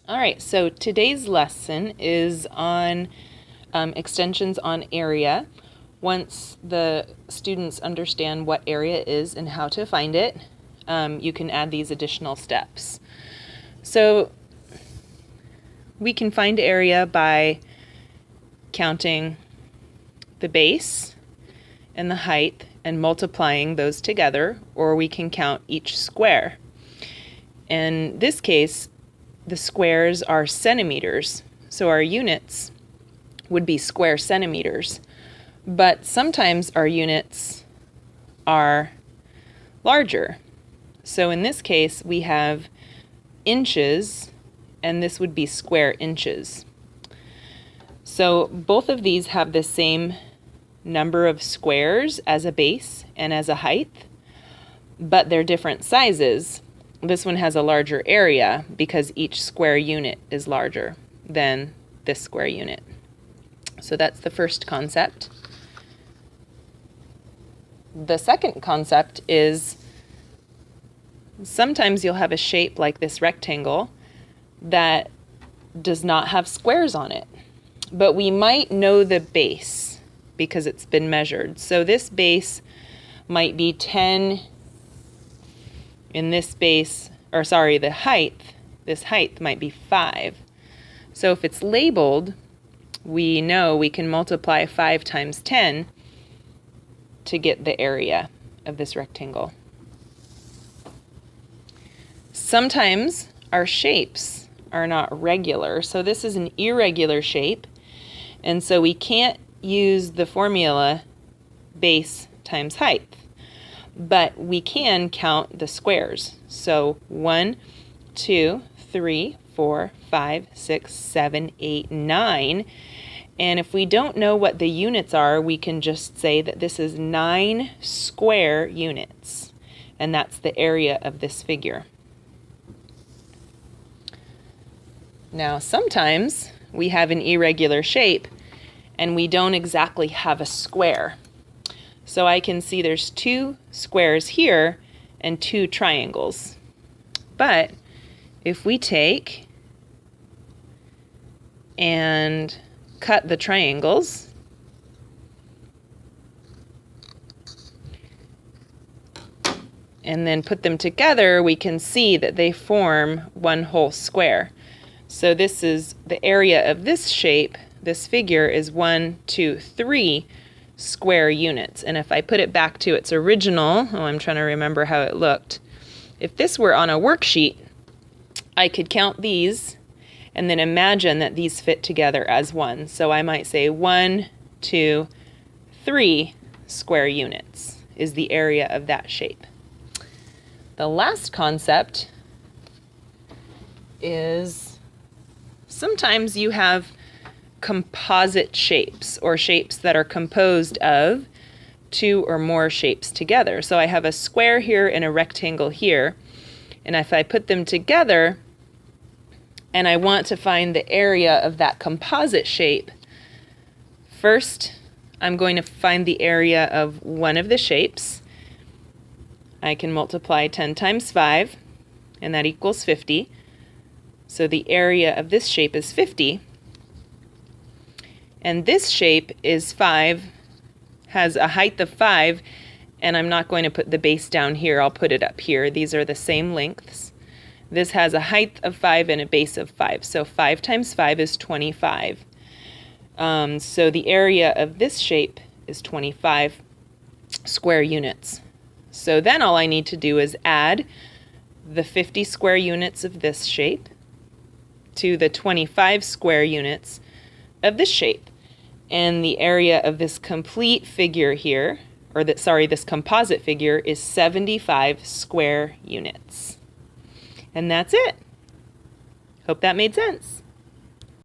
All right, so today's lesson is on extensions on area. Once the students understand what area is and how to find it, you can add these additional steps. So we can find area by counting the base and the height and multiplying those together, or we can count each square. In this case, the squares are centimeters, so our units would be square centimeters. But sometimes our units are larger. So in this case, we have inches, and this would be square inches. So both of these have the same number of squares as a base and as a height, but they're different sizes. This one has a larger area because each square unit is larger than this square unit. So that's the first concept. The second concept is sometimes you'll have a shape like this rectangle that does not have squares on it, but we might know the base because it's been measured. So this base might be 10 in this base, or sorry, this height might be 5. So if it's labeled, we know we can multiply 5 times 10 to get the area of this rectangle. Sometimes our shapes are not regular, so this is an irregular shape, and so we can't use the formula base times height. But we can count the squares. So 1, 2, 3, 4, 5, 6, 7, 8, 9. And if we don't know what the units are, we can just say that this is 9 square units. And that's the area of this figure. Now, sometimes we have an irregular shape and we don't exactly have a square. So I can see there's 2 squares here and 2 triangles. But if we take and cut the triangles, and then put them together, we can see that they form one whole square. So this is the area of this shape. This figure is 1, 2, 3 square units. And if I put it back to its original, I'm trying to remember how it looked. If this were on a worksheet, I could count these and then imagine that these fit together as one. So I might say 1, 2, 3 square units is the area of that shape. The last concept is sometimes you have composite shapes, or shapes that are composed of 2 or more shapes together. So I have a square here and a rectangle here, and if I put them together and I want to find the area of that composite shape, first I'm going to find the area of one of the shapes. I can multiply 10 times 5, and that equals 50. So the area of this shape is 50. And this shape is 5, has a height of 5, and I'm not going to put the base down here, I'll put it up here. These are the same lengths. This has a height of 5 and a base of 5, so 5 times 5 is 25. So the area of this shape is 25 square units. So then all I need to do is add the 50 square units of this shape to the 25 square units of this shape, and the area of this complete figure here, or this composite figure, is 75 square units. And that's it. Hope that made sense.